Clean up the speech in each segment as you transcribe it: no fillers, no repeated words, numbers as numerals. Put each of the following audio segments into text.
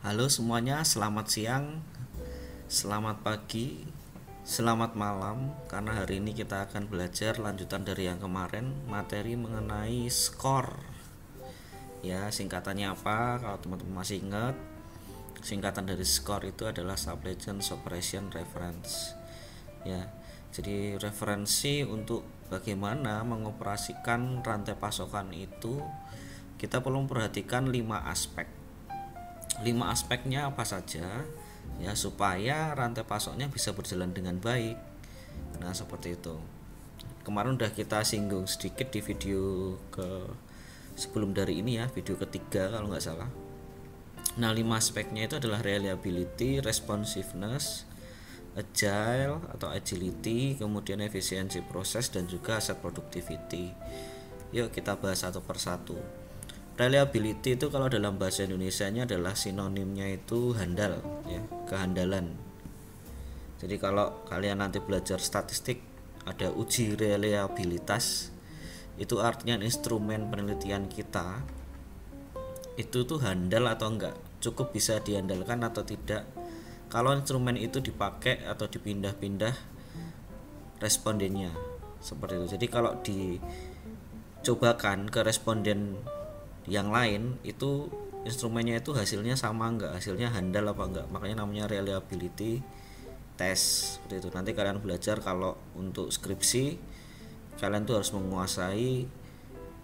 Halo semuanya, selamat siang, selamat pagi, selamat malam. Karena hari ini kita akan belajar lanjutan dari yang kemarin, materi mengenai skor. Ya, singkatannya apa? Kalau teman-teman masih ingat, singkatan dari skor itu adalah Supply Chain Operation Reference. Ya, jadi referensi untuk bagaimana mengoperasikan rantai pasokan itu kita perlu memperhatikan 5 aspek. 5 aspeknya apa saja ya supaya rantai pasoknya bisa berjalan dengan baik. Nah, seperti itu. Kemarin udah kita singgung sedikit di video ke sebelum dari ini ya, video ketiga kalau nggak salah. Nah, 5 aspeknya itu adalah reliability, responsiveness, agile atau agility, kemudian efisiensi proses dan juga aset productivity. Yuk kita bahas satu persatu. Reliability itu kalau dalam bahasa Indonesianya adalah sinonimnya itu handal ya, kehandalan. Jadi kalau kalian nanti belajar statistik ada uji reliabilitas, itu artinya instrumen penelitian kita itu tuh handal atau enggak, cukup bisa diandalkan atau tidak. Kalau instrumen itu dipakai atau dipindah-pindah respondennya, seperti itu. Jadi kalau dicobakan ke responden yang lain itu instrumennya itu hasilnya sama enggak, hasilnya handal apa enggak, makanya namanya reliability test seperti itu. Nanti kalian belajar kalau untuk skripsi kalian tuh harus menguasai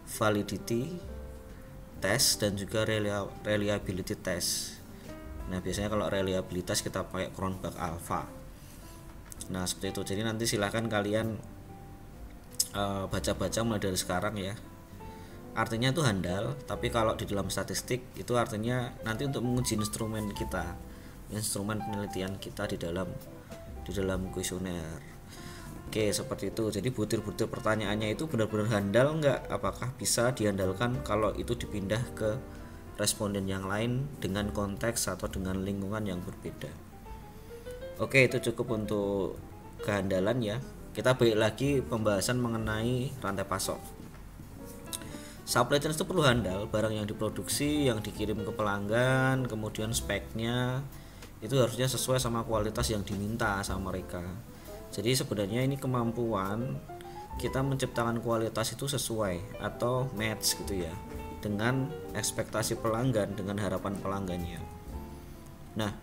validity test dan juga reliability test. Nah, biasanya kalau reliabilitas kita pakai Cronbach Alpha. Nah, seperti itu. Jadi nanti silahkan kalian baca-baca mulai dari sekarang ya. Artinya itu handal, tapi kalau di dalam statistik itu artinya nanti untuk menguji instrumen kita, instrumen penelitian kita di dalam kuesioner. Oke, seperti itu. Jadi butir-butir pertanyaannya itu benar-benar handal enggak, apakah bisa diandalkan kalau itu dipindah ke responden yang lain dengan konteks atau dengan lingkungan yang berbeda. Oke, itu cukup untuk kehandalan ya. Kita balik lagi pembahasan mengenai rantai pasok. Supply chain itu perlu handal, barang yang diproduksi, yang dikirim ke pelanggan, kemudian speknya itu harusnya sesuai sama kualitas yang diminta sama mereka. Jadi sebenarnya ini kemampuan kita menciptakan kualitas itu sesuai atau match gitu ya dengan ekspektasi pelanggan, dengan harapan pelanggannya. Nah,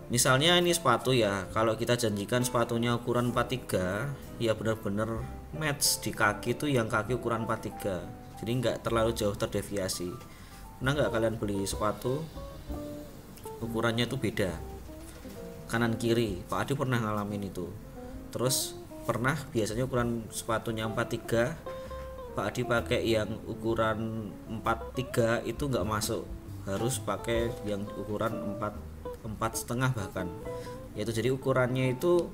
misalnya ini sepatu ya, kalau kita janjikan sepatunya ukuran 43, ya benar-benar match di kaki itu yang kaki ukuran 43. Jadi nggak terlalu jauh terdeviasi. Pernah nggak kalian beli sepatu ukurannya itu beda kanan kiri? Pak Adi pernah ngalamin itu. Terus pernah biasanya ukuran sepatunya 43, Pak Adi pakai yang ukuran 43 itu nggak masuk, harus pakai yang ukuran 4 setengah bahkan. Yaitu jadi ukurannya itu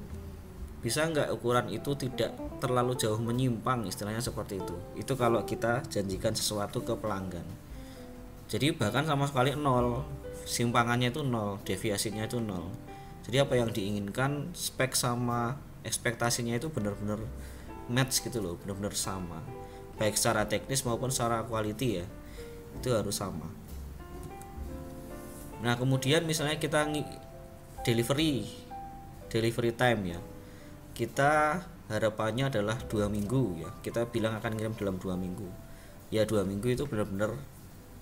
bisa nggak ukuran itu tidak terlalu jauh menyimpang, istilahnya seperti itu. Itu kalau kita janjikan sesuatu ke pelanggan. Jadi bahkan sama sekali nol, simpangannya itu nol, deviasinya itu nol. Jadi apa yang diinginkan spek sama ekspektasinya itu benar-benar match gitu loh, benar-benar sama. Baik secara teknis maupun secara quality ya, itu harus sama. Nah, kemudian misalnya kita delivery time ya, kita harapannya adalah 2 minggu ya, kita bilang akan kirim dalam 2 minggu ya. 2 minggu itu benar-benar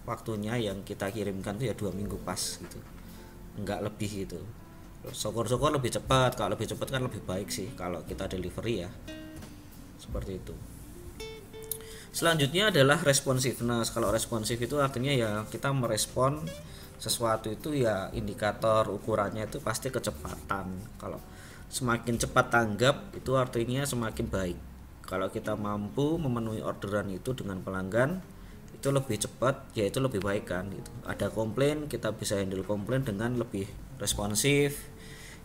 waktunya yang kita kirimkan tuh ya 2 minggu pas gitu, enggak lebih gitu. Syukur-syukur lebih cepat, kalau lebih cepat kan lebih baik sih kalau kita delivery ya, seperti itu. Selanjutnya adalah responsiveness. Kalau responsif itu artinya ya kita merespon sesuatu itu ya, indikator ukurannya itu pasti kecepatan. Kalau semakin cepat tanggap itu artinya semakin baik. Kalau kita mampu memenuhi orderan itu dengan pelanggan itu lebih cepat, ya itu lebih baik kan gitu. Ada komplain, kita bisa handle komplain dengan lebih responsif,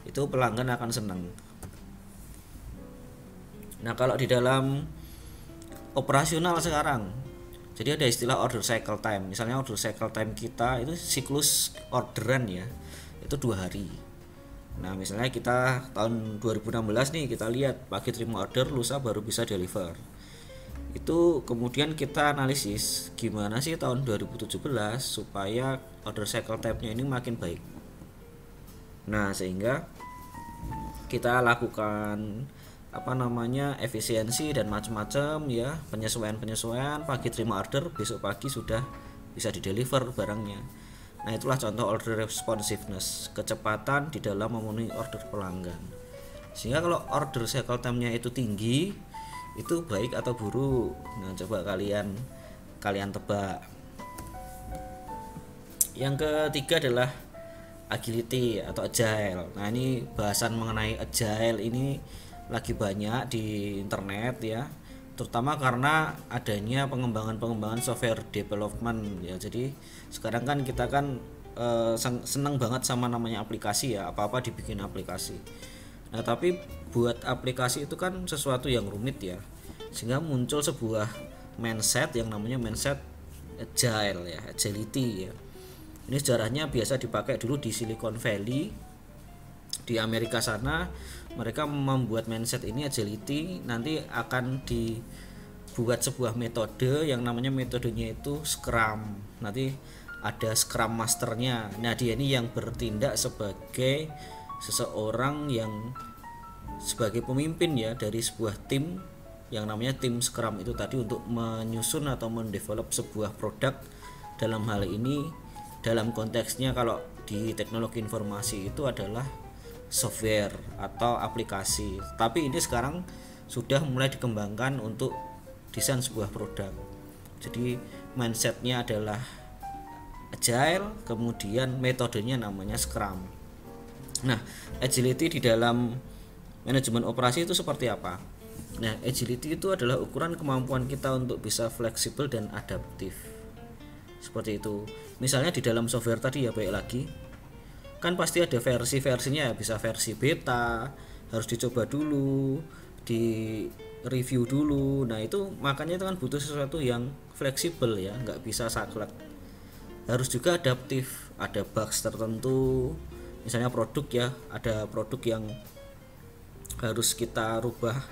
itu pelanggan akan senang. Nah, kalau di dalam operasional sekarang, jadi ada istilah order cycle time. Misalnya order cycle time kita itu siklus orderan ya, itu 2 hari. Nah, misalnya kita tahun 2016 nih, kita lihat pagi terima order, lusa baru bisa deliver. Itu kemudian kita analisis gimana sih tahun 2017 supaya order cycle time-nya ini makin baik. Nah, sehingga kita lakukan efisiensi dan macam-macam ya, penyesuaian pagi terima order, besok pagi sudah bisa dideliver barangnya. Nah, itulah contoh order responsiveness, kecepatan di dalam memenuhi order pelanggan. Sehingga kalau order cycle time-nya itu tinggi, itu baik atau buruk. Nah, coba kalian tebak. Yang ketiga adalah agility atau agile. Nah, ini bahasan mengenai agile ini lagi banyak di internet ya, terutama karena adanya pengembangan software development ya. Jadi sekarang kan kita kan seneng banget sama namanya aplikasi ya, apa-apa dibikin aplikasi. Nah, tapi buat aplikasi itu kan sesuatu yang rumit ya, sehingga muncul sebuah mindset yang namanya mindset agile ya, agility ya. Ini sejarahnya biasa dipakai dulu di Silicon Valley di Amerika sana. Mereka membuat mindset ini agility, nanti akan dibuat sebuah metode yang namanya metodenya itu Scrum. Nanti ada Scrum Masternya. Nah, dia ini yang bertindak sebagai seseorang yang sebagai pemimpin ya dari sebuah tim yang namanya tim Scrum itu tadi, untuk menyusun atau mendevelop sebuah produk. Dalam hal ini, dalam konteksnya kalau di teknologi informasi itu adalah software atau aplikasi, tapi ini sekarang sudah mulai dikembangkan untuk desain sebuah produk. Jadi mindsetnya adalah agile, kemudian metodenya namanya Scrum. Nah, agility di dalam manajemen operasi itu seperti apa? Nah, agility itu adalah ukuran kemampuan kita untuk bisa fleksibel dan adaptif. Seperti itu. Misalnya di dalam software tadi ya, baik lagi kan pasti ada versi-versinya ya, bisa versi beta, harus dicoba dulu, di review dulu. Nah, itu makanya itu kan butuh sesuatu yang fleksibel ya, nggak bisa saklek. Harus juga adaptif, ada bugs tertentu, misalnya produk ya, ada produk yang harus kita rubah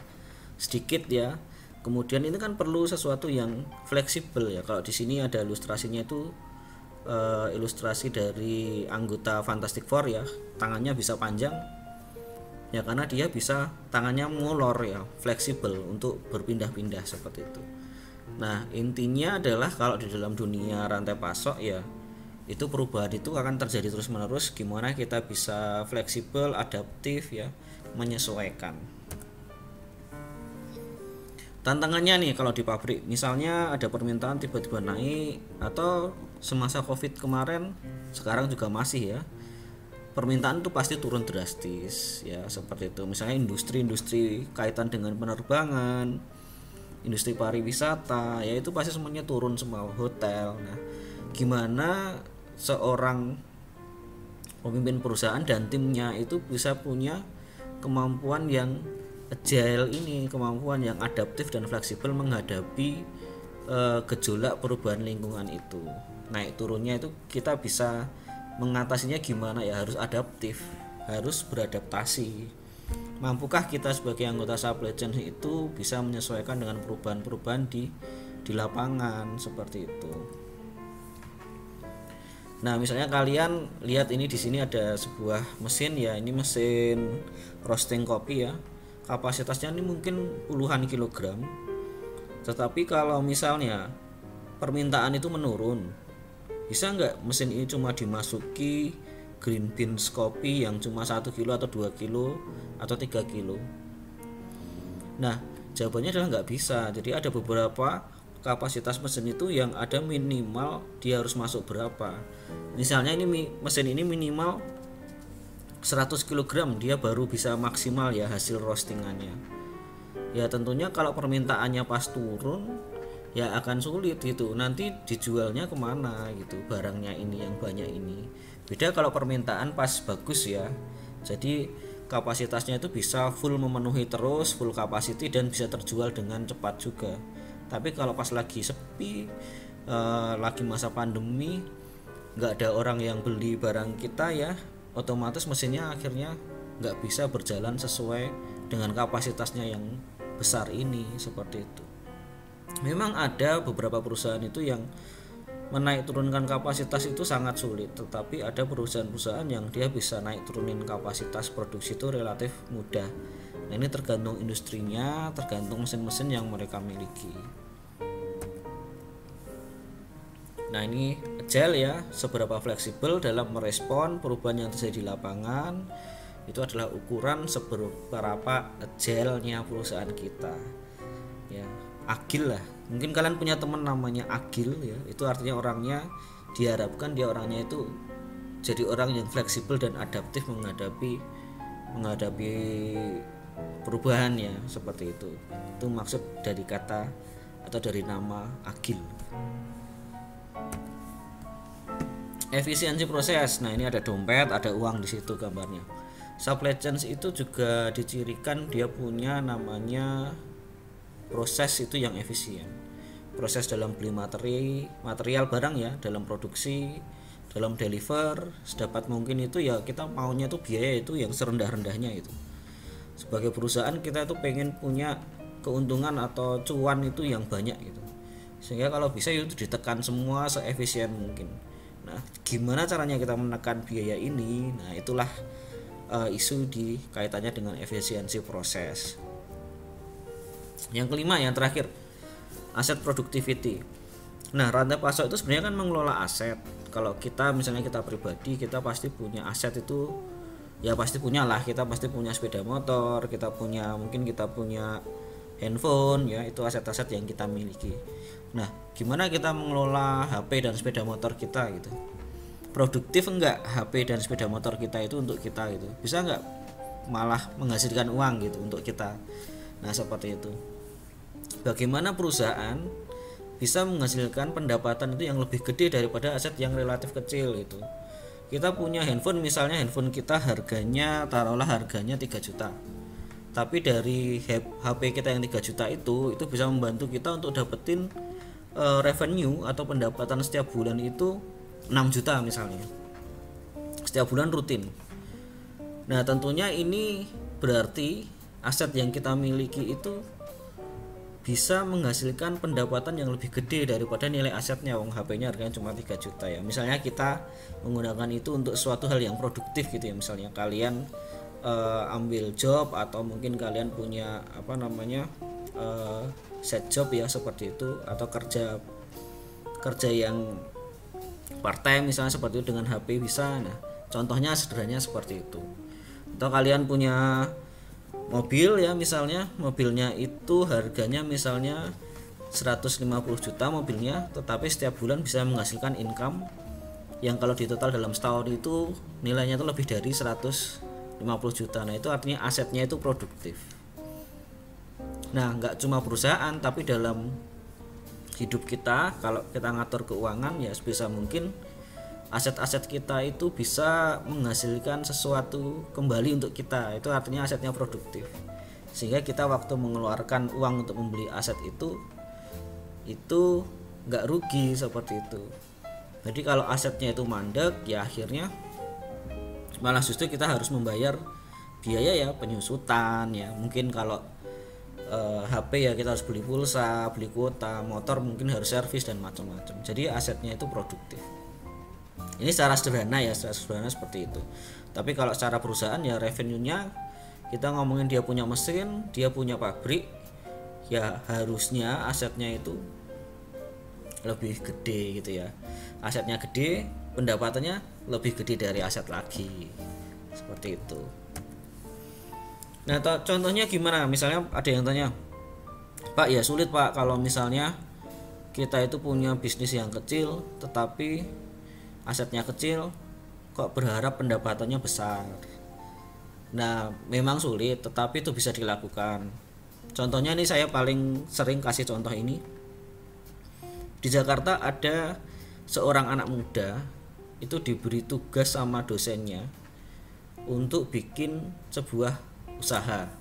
sedikit ya. Kemudian ini kan perlu sesuatu yang fleksibel ya. Kalau di sini ada ilustrasinya itu ilustrasi dari anggota Fantastic Four ya, tangannya bisa panjang ya karena dia bisa tangannya molor ya, fleksibel untuk berpindah-pindah seperti itu. Nah, intinya adalah kalau di dalam dunia rantai pasok ya, itu perubahan itu akan terjadi terus-menerus. Gimana kita bisa fleksibel, adaptif ya, menyesuaikan. Tantangannya nih kalau di pabrik, misalnya ada permintaan tiba-tiba naik, atau semasa Covid kemarin, sekarang juga masih ya, permintaan itu pasti turun drastis ya, seperti itu. Misalnya industri kaitan dengan penerbangan, industri pariwisata ya, itu pasti semuanya turun semua, hotel. Nah, gimana seorang pemimpin perusahaan dan timnya itu bisa punya kemampuan yang agile ini, kemampuan yang adaptif dan fleksibel menghadapi gejolak perubahan lingkungan itu. Naik turunnya itu kita bisa mengatasinya gimana ya, harus adaptif, harus beradaptasi. Mampukah kita sebagai anggota supply chain itu bisa menyesuaikan dengan perubahan-perubahan di lapangan seperti itu. Nah, misalnya kalian lihat ini, di sini ada sebuah mesin ya, ini mesin roasting kopi ya. Kapasitasnya ini mungkin puluhan kilogram. Tetapi kalau misalnya permintaan itu menurun, bisa nggak mesin ini cuma dimasuki green beans kopi yang cuma 1 kilo atau 2 kilo atau 3 kilo? Nah, jawabannya adalah nggak bisa. Jadi ada beberapa kapasitas mesin itu yang ada minimal dia harus masuk berapa. Misalnya ini mesin ini minimal 100 kg dia baru bisa maksimal ya hasil roastingannya. Ya tentunya kalau permintaannya pas turun ya akan sulit gitu, nanti dijualnya kemana gitu barangnya ini yang banyak ini. Beda kalau permintaan pas bagus ya, jadi kapasitasnya itu bisa full memenuhi terus, full capacity, dan bisa terjual dengan cepat juga. Tapi kalau pas lagi sepi, lagi masa pandemi, nggak ada orang yang beli barang kita ya, otomatis mesinnya akhirnya nggak bisa berjalan sesuai dengan kapasitasnya yang besar ini, seperti itu. Memang ada beberapa perusahaan itu yang menaik turunkan kapasitas itu sangat sulit, tetapi ada perusahaan-perusahaan yang dia bisa naik turunin kapasitas produksi itu relatif mudah. Nah, ini tergantung industrinya, tergantung mesin-mesin yang mereka miliki. Nah, ini agile ya, seberapa fleksibel dalam merespon perubahan yang terjadi di lapangan. Itu adalah ukuran seberapa agile-nya perusahaan kita. Ya, agil lah. Mungkin kalian punya teman namanya Agil ya, itu artinya orangnya diharapkan dia orangnya itu jadi orang yang fleksibel dan adaptif menghadapi perubahan ya, seperti itu. Itu maksud dari kata atau dari nama Agil. Efisiensi proses. Nah, ini ada dompet, ada uang di situ gambarnya. Supply chain itu juga dicirikan dia punya namanya proses itu yang efisien. Proses dalam beli material barang ya, dalam produksi, dalam deliver, sedapat mungkin itu ya kita maunya tuh biaya itu yang serendah-rendahnya itu. Sebagai perusahaan kita tuh pengen punya keuntungan atau cuan itu yang banyak gitu. Sehingga kalau bisa itu ditekan semua seefisien mungkin. Nah, gimana caranya kita menekan biaya ini? Nah, itulah isu di kaitannya dengan efisiensi proses. Yang kelima, yang terakhir, aset productivity. Nah, rantai pasok itu sebenarnya kan mengelola aset. Kalau kita misalnya kita pribadi, kita pasti punya aset itu ya pasti punya lah. Kita pasti punya sepeda motor, mungkin kita punya handphone ya, itu aset-aset yang kita miliki. Nah, gimana kita mengelola HP dan sepeda motor kita gitu? Produktif enggak HP dan sepeda motor kita itu untuk kita gitu? Bisa enggak malah menghasilkan uang gitu untuk kita? Nah, seperti itu. Bagaimana perusahaan bisa menghasilkan pendapatan itu yang lebih gede daripada aset yang relatif kecil gitu. Kita punya handphone, misalnya handphone kita harganya taruhlah harganya 3 juta. Tapi dari HP kita yang 3 juta itu bisa membantu kita untuk dapetin revenue atau pendapatan setiap bulan itu 6 juta misalnya. Setiap bulan rutin. Nah, tentunya ini berarti aset yang kita miliki itu bisa menghasilkan pendapatan yang lebih gede daripada nilai asetnya. Wong HP-nya harganya cuma 3 juta ya. Misalnya kita menggunakan itu untuk suatu hal yang produktif gitu ya. Misalnya kalian ambil job atau mungkin kalian punya set job ya seperti itu, atau kerja yang part time misalnya seperti itu dengan HP bisa. Nah, contohnya sederhananya seperti itu. Atau kalian punya mobil ya, misalnya mobilnya itu harganya misalnya 150 juta mobilnya, tetapi setiap bulan bisa menghasilkan income yang kalau ditotal dalam setahun itu nilainya itu lebih dari 150 juta. Nah, itu artinya asetnya itu produktif. Nah, nggak cuma perusahaan, tapi dalam hidup kita kalau kita ngatur keuangan ya sebisa mungkin aset-aset kita itu bisa menghasilkan sesuatu kembali untuk kita. Itu artinya asetnya produktif, sehingga kita waktu mengeluarkan uang untuk membeli aset itu nggak rugi seperti itu. Jadi kalau asetnya itu mandek ya akhirnya malah justru kita harus membayar biaya ya, penyusutan ya, mungkin kalau HP ya kita harus beli pulsa, beli kuota, motor mungkin harus servis dan macam-macam. Jadi asetnya itu produktif. Ini secara sederhana seperti itu. Tapi kalau secara perusahaan ya revenue-nya kita ngomongin dia punya mesin, dia punya pabrik, ya harusnya asetnya itu lebih gede gitu ya. Asetnya gede, pendapatannya lebih gede dari aset lagi. Seperti itu. Nah, contohnya gimana? Misalnya ada yang tanya, "Pak, ya sulit Pak kalau misalnya kita itu punya bisnis yang kecil tetapi asetnya kecil, kok berharap pendapatannya besar." Nah, memang sulit, tetapi itu bisa dilakukan. Contohnya ini saya paling sering kasih contoh ini. Di Jakarta ada seorang anak muda itu diberi tugas sama dosennya untuk bikin sebuah usaha.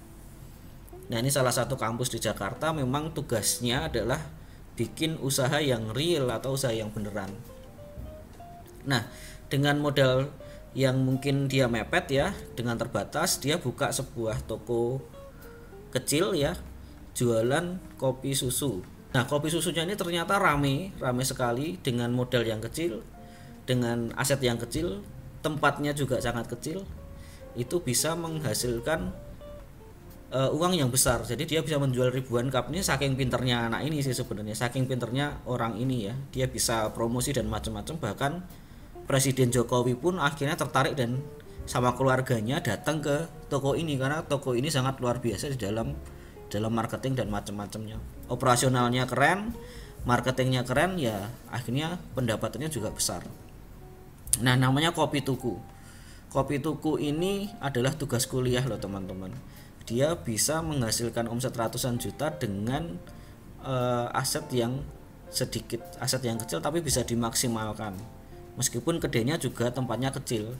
Nah, ini salah satu kampus di Jakarta memang tugasnya adalah bikin usaha yang real atau usaha yang beneran. Nah, dengan modal yang mungkin dia mepet ya, dengan terbatas, dia buka sebuah toko kecil ya, jualan kopi susu. Nah, kopi susunya ini ternyata rame sekali dengan modal yang kecil, dengan aset yang kecil, tempatnya juga sangat kecil, itu bisa menghasilkan uang yang besar. Jadi dia bisa menjual ribuan cup. Ini saking pinternya anak ini sih sebenarnya, saking pinternya orang ini ya. Dia bisa promosi dan macam-macam, bahkan Presiden Jokowi pun akhirnya tertarik dan sama keluarganya datang ke toko ini karena toko ini sangat luar biasa di dalam marketing dan macam-macamnya. Operasionalnya keren, marketingnya keren, ya akhirnya pendapatannya juga besar. Nah, namanya kopi tuku. Kopi tuku ini adalah tugas kuliah loh teman-teman. Dia bisa menghasilkan omset ratusan juta dengan aset yang sedikit, aset yang kecil tapi bisa dimaksimalkan. Meskipun kedainya juga tempatnya kecil.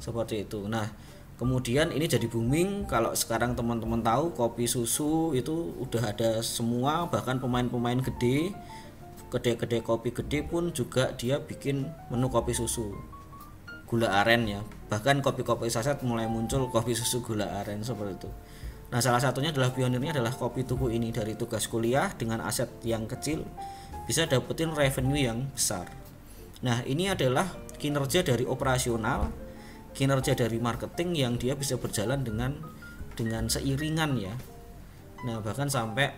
Seperti itu. Nah, kemudian ini jadi booming. Kalau sekarang teman-teman tahu kopi susu itu udah ada semua, bahkan pemain-pemain gede, kedai-kedai kopi gede pun juga dia bikin menu kopi susu gula aren ya. Bahkan kopi-kopi saset mulai muncul kopi susu gula aren seperti itu. Nah, salah satunya adalah pionirnya adalah kopi tuku ini. Dari tugas kuliah dengan aset yang kecil bisa dapetin revenue yang besar. Nah, ini adalah kinerja dari operasional, kinerja dari marketing yang dia bisa berjalan dengan seiringan ya. Nah, bahkan sampai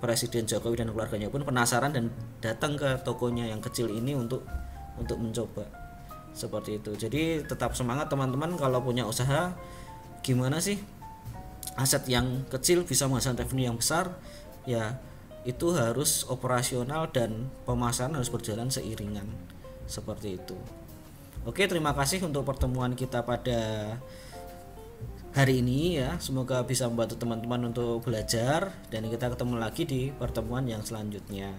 Presiden Jokowi dan keluarganya pun penasaran dan datang ke tokonya yang kecil ini untuk mencoba. Seperti itu. Jadi tetap semangat teman-teman kalau punya usaha. Gimana sih aset yang kecil bisa menghasilkan revenue yang besar? Ya, itu harus operasional dan pemasaran harus berjalan seiringan. Seperti itu. Oke, terima kasih untuk pertemuan kita pada hari ini ya. Semoga bisa membantu teman-teman untuk belajar dan kita ketemu lagi di pertemuan yang selanjutnya.